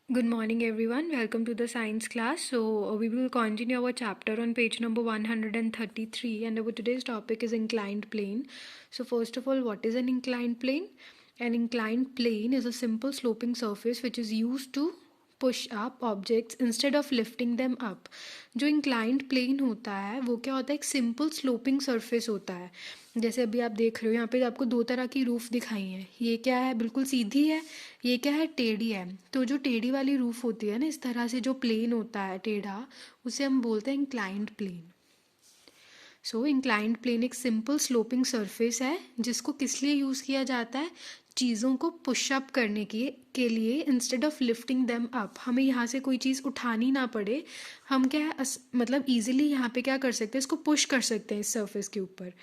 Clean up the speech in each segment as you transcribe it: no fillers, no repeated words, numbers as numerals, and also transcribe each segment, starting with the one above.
Good morning, everyone. Welcome to the science class. We will continue our chapter on page number 133, and our today's topic is inclined plane. So, first of all, what is an inclined plane? An inclined plane is a simple sloping surface which is used to push up objects instead of lifting them up. जो inclined plane होता है वो क्या होता है, एक simple sloping surface होता है. जैसे अभी आप देख रहे हो यहाँ पे आपको दो तरह की रूफ दिखाई हैं. ये क्या है, बिल्कुल सीधी है. ये क्या है, टेढ़ी है. तो जो टेढ़ी वाली रूफ होती है ना, इस तरह से जो प्लेन होता है टेढ़ा, उसे हम बोलते हैं इंक्लाइंड प्लेन. सो इंक्लाइंड प्लेन एक सिंपल स्लोपिंग सरफेस है जिसको किस लिए यूज़ किया जाता है, चीज़ों को पुशअप करने के लिए instead of lifting them up. हमें यहाँ से कोई चीज़ उठानी ना पड़े. हम क्या है मतलब ईजिली यहाँ पे क्या कर सकते हैं, इसको पुश कर सकते हैं इस सरफेस के ऊपर.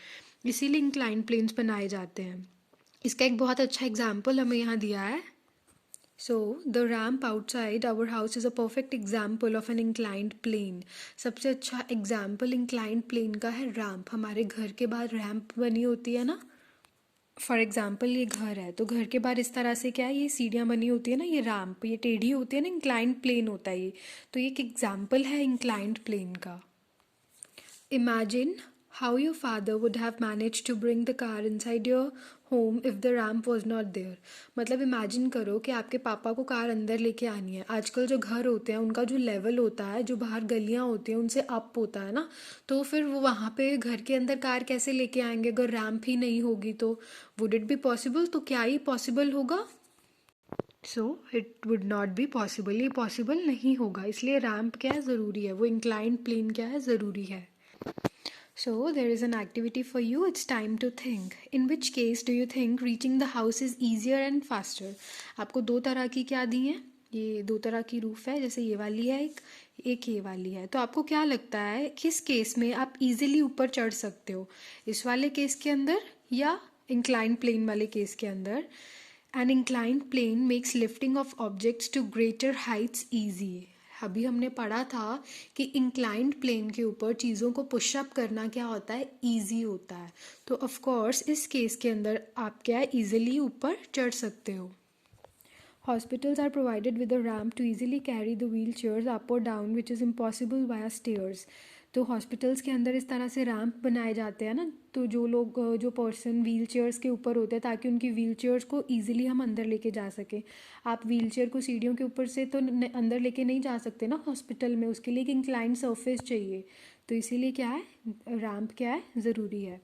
इसीलिए इंक्लाइंड प्लेन्स बनाए जाते हैं. इसका एक बहुत अच्छा एग्जाम्पल हमें यहाँ दिया है. So, the ramp outside our house is a perfect example of an inclined plane. सबसे अच्छा एग्जाम्पल inclined plane का है रैम्प. हमारे घर के बाहर रैम्प बनी होती है ना. फॉर एग्जाम्पल ये घर है तो घर के बाहर इस तरह से क्या है, ये सीढ़ियाँ बनी होती है ना, ये रैम्प, ये टेढ़ी होती है ना, इंक्लाइंड प्लेन होता है ये. तो ये एक एग्जाम्पल है इंक्लाइंड प्लेन का. Imagine how your father would have managed to bring the car inside your home if the ramp was not there. मतलब इमेजिन करो कि आपके पापा को कार अंदर लेके आनी है. आजकल जो घर होते हैं उनका जो लेवल होता है, जो बाहर गलियां होती हैं उनसे अप होता है ना, तो फिर वो वहाँ पे घर के अंदर कार कैसे लेके आएंगे अगर रैम्प ही नहीं होगी तो. Would it be possible? तो क्या ही पॉसिबल होगा? So it would not be possible. ये पॉसिबल नहीं होगा. इसलिए रैम्प क्या है, ज़रूरी है. वो इंक्लाइंड प्लेन क्या है, ज़रूरी है. So there is an activity for you. It's time to think. In which case do you think reaching the house is easier and faster? आपको दो तरह की क्या दी हैं, ये दो तरह की रूफ है. जैसे ये वाली है एक ये वाली है. तो आपको क्या लगता है किस केस में आप इजीली ऊपर चढ़ सकते हो, इस वाले केस के अंदर या इंक्लाइंड प्लेन वाले केस के अंदर? An inclined plane makes lifting of objects to greater heights easy. अभी हमने पढ़ा था कि इंक्लाइंड प्लेन के ऊपर चीज़ों को पुशअप करना क्या होता है, ईजी होता है. तो ऑफ कोर्स इस केस के अंदर आप क्या है, ईजिली ऊपर चढ़ सकते हो. Hospitals are provided with a ramp to easily carry the wheelchairs up or down which is impossible via stairs. तो हॉस्पिटल्स के अंदर इस तरह से रैम्प बनाए जाते हैं ना, तो जो पर्सन व्हील चेयर्स के ऊपर होते हैं ताकि उनकी व्हील चेयर्स को ईजिली हम अंदर लेके जा सकें. आप व्हील चेयर को सीढ़ियों के ऊपर से तो अंदर लेके नहीं जा सकते ना हॉस्पिटल में, उसके लिए एक इंक्लाइंड सरफेस चाहिए. तो इसीलिए क्या है, रैम्प क्या है, ज़रूरी है.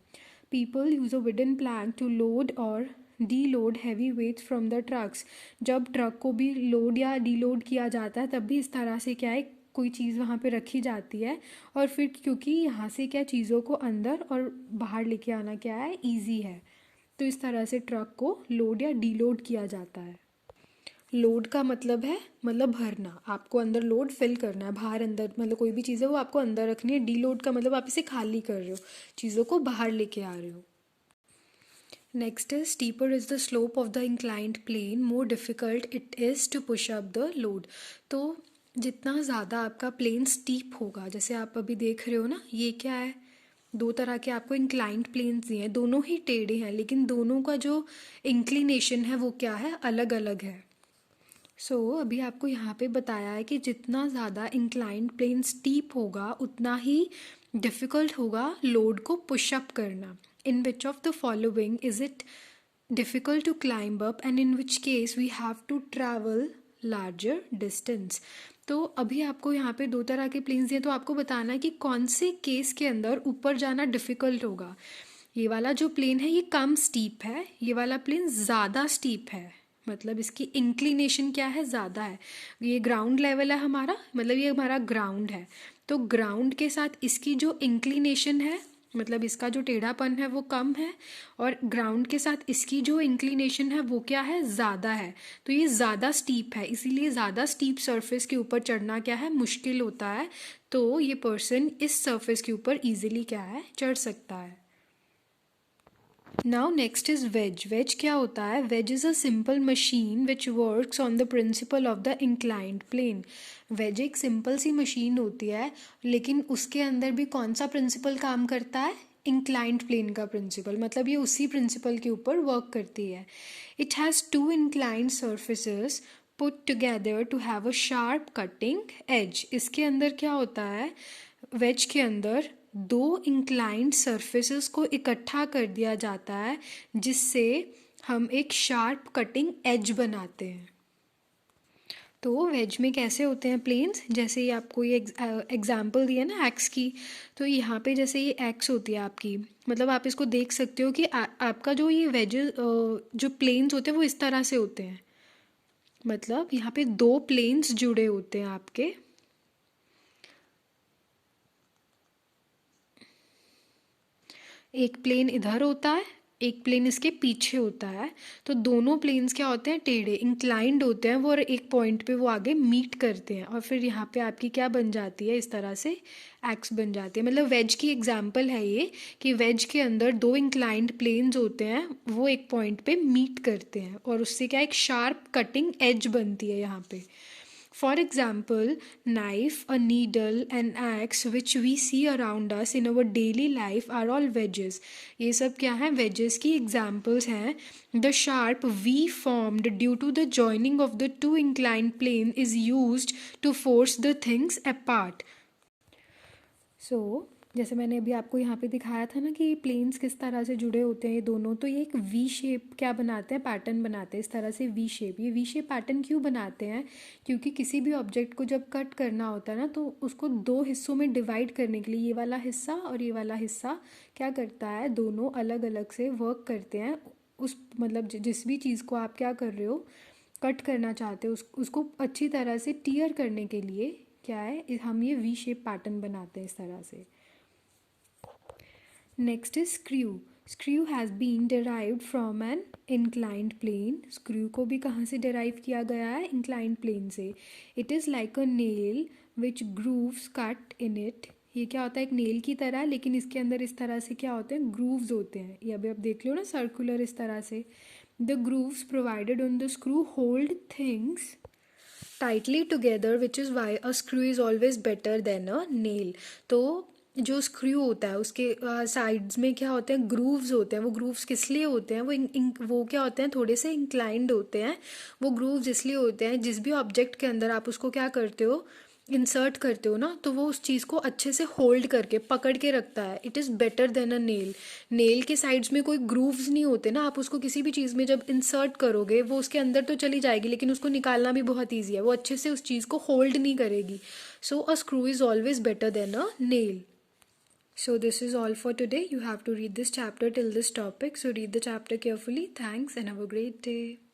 People use a wooden plank to load और deload heavy weights from the trucks. जब ट्रक को भी लोड या डी लोड किया जाता है तब भी इस तरह से क्या है, कोई चीज़ वहाँ पे रखी जाती है. और फिर क्योंकि यहाँ से क्या चीज़ों को अंदर और बाहर लेके आना क्या है, ईजी है, तो इस तरह से ट्रक को लोड या डी लोड किया जाता है. लोड का मतलब है मतलब भरना. आपको अंदर लोड फिल करना है, बाहर अंदर मतलब कोई भी चीज़ है वो आपको अंदर रखनी है. डी लोड का मतलब आप इसे खाली कर रहे हो, चीज़ों को बाहर लेके आ रहे हो. Next is steeper is the slope of the inclined plane, more difficult it is to push up the load. तो जितना ज़्यादा आपका प्लेन स्टीप होगा, जैसे आप अभी देख रहे हो ना, ये क्या है, दो तरह के आपको इंक्लाइंड प्लेन्स दिए हैं, दोनों ही टेढ़े हैं लेकिन दोनों का जो इंक्लिनेशन है वो क्या है, अलग अलग है. अभी आपको यहाँ पे बताया है कि जितना ज़्यादा इंक्लाइंड प्लेन स्टीप होगा उतना ही डिफ़िकल्ट होगा लोड को पुशअप करना. In which of the following is it difficult to climb up and in which case we have to travel larger distance? तो अभी आपको यहाँ पे दो तरह के प्लेन्स दिए, तो आपको बताना है कि कौन से केस के अंदर ऊपर जाना डिफ़िकल्ट होगा. ये वाला जो प्लेन है ये कम स्टीप है, ये वाला प्लेन ज़्यादा स्टीप है, मतलब इसकी इंक्लिनेशन क्या है, ज़्यादा है. ये ग्राउंड लेवल है हमारा, मतलब ये हमारा ग्राउंड है, तो ग्राउंड के साथ इसकी जो इंक्लिनेशन है, मतलब इसका जो टेढ़ापन है वो कम है, और ग्राउंड के साथ इसकी जो इंक्लिनेशन है वो क्या है, ज़्यादा है. तो ये ज़्यादा स्टीप है, इसीलिए ज़्यादा स्टीप सरफेस के ऊपर चढ़ना क्या है, मुश्किल होता है. तो ये पर्सन इस सरफेस के ऊपर ईजिली क्या है, चढ़ सकता है. Now next is wedge. Wedge क्या होता है, wedge is a simple machine which works on the principle of the inclined plane. Wedge एक सिंपल सी मशीन होती है लेकिन उसके अंदर भी कौन सा प्रिंसिपल काम करता है, इंक्लाइंड प्लेन का प्रिंसिपल, मतलब ये उसी प्रिंसिपल के ऊपर वर्क करती है. It has two inclined surfaces put together to have a sharp cutting edge. इसके अंदर क्या होता है, वेज के अंदर दो इंक्लाइंड सरफेसेस को इकट्ठा कर दिया जाता है जिससे हम एक शार्प कटिंग एज बनाते हैं. तो वेज में कैसे होते हैं प्लेन्स, जैसे ये आपको ये एग्जांपल दिया ना एक्स की, तो यहाँ पे जैसे ये एक्स होती है आपकी, मतलब आप इसको देख सकते हो कि आपका जो ये वेजेस जो प्लेन्स होते हैं वो इस तरह से होते हैं. मतलब यहाँ पे दो प्लेन्स जुड़े होते हैं आपके. एक प्लेन इधर होता है, एक प्लेन इसके पीछे होता है. तो दोनों प्लेन्स क्या होते हैं, टेढ़े इंक्लाइंड होते हैं वो, और एक पॉइंट पे वो आगे मीट करते हैं और फिर यहाँ पे आपकी क्या बन जाती है, इस तरह से एक्स बन जाती है. मतलब वेज की एग्जांपल है ये कि वेज के अंदर दो इंक्लाइंड प्लेन्स होते हैं, वो एक पॉइंट पे मीट करते हैं और उससे क्या एक शार्प कटिंग एज बनती है यहाँ पे. For example, knife, a needle, an axe which we see around us in our daily life are all wedges. ये सब क्या हैं, wedges की examples हैं. The sharp V formed due to the joining of the two inclined plane is used to force the things apart. So, जैसे मैंने अभी आपको यहाँ पे दिखाया था ना कि प्लेन्स किस तरह से जुड़े होते हैं ये दोनों, तो ये एक वी शेप क्या बनाते हैं, पैटर्न बनाते हैं इस तरह से वी शेप. ये वी शेप पैटर्न क्यों बनाते हैं, क्योंकि किसी भी ऑब्जेक्ट को जब कट करना होता है ना तो उसको दो हिस्सों में डिवाइड करने के लिए ये वाला हिस्सा और ये वाला हिस्सा क्या करता है, दोनों अलग अलग से वर्क करते हैं. उस मतलब जिस भी चीज़ को आप क्या कर रहे हो, कट करना चाहते हो, उसको अच्छी तरह से टीयर करने के लिए क्या है, हम ये वी शेप पैटर्न बनाते हैं इस तरह से. Next is screw. Screw has been derived from an inclined plane. Screw को भी कहाँ से derive किया गया है, inclined plane से. It is like a nail which grooves cut in it. ये क्या होता है, एक नेल की तरह, लेकिन इसके अंदर इस तरह से क्या होते हैं, ग्रूव्स होते हैं. ये अभी आप देख लो ना सर्कुलर इस तरह से. The grooves provided on the screw hold things tightly together, which is why a screw is always better than a nail. तो जो स्क्रू होता है उसके साइड्स में क्या होते हैं, ग्रूव्स होते हैं. वो ग्रूव्स किस लिए होते हैं, वो क्या होते हैं, थोड़े से इंक्लाइंड होते हैं. वो ग्रूव्स इसलिए होते हैं, जिस भी ऑब्जेक्ट के अंदर आप उसको क्या करते हो, इंसर्ट करते हो ना, तो वो उस चीज़ को अच्छे से होल्ड करके पकड़ के रखता है. It is better than a nail. Nail के साइड्स में कोई ग्रूव्स नहीं होते ना, आप उसको किसी भी चीज़ में जब इंसर्ट करोगे वो उसके अंदर तो चली जाएगी, लेकिन उसको निकालना भी बहुत ईजी है, वो अच्छे से उस चीज़ को होल्ड नहीं करेगी. So a screw is always better than a nail. So this is all for today. You have to read this chapter till this topic. So read the chapter carefully. Thanks and have a great day.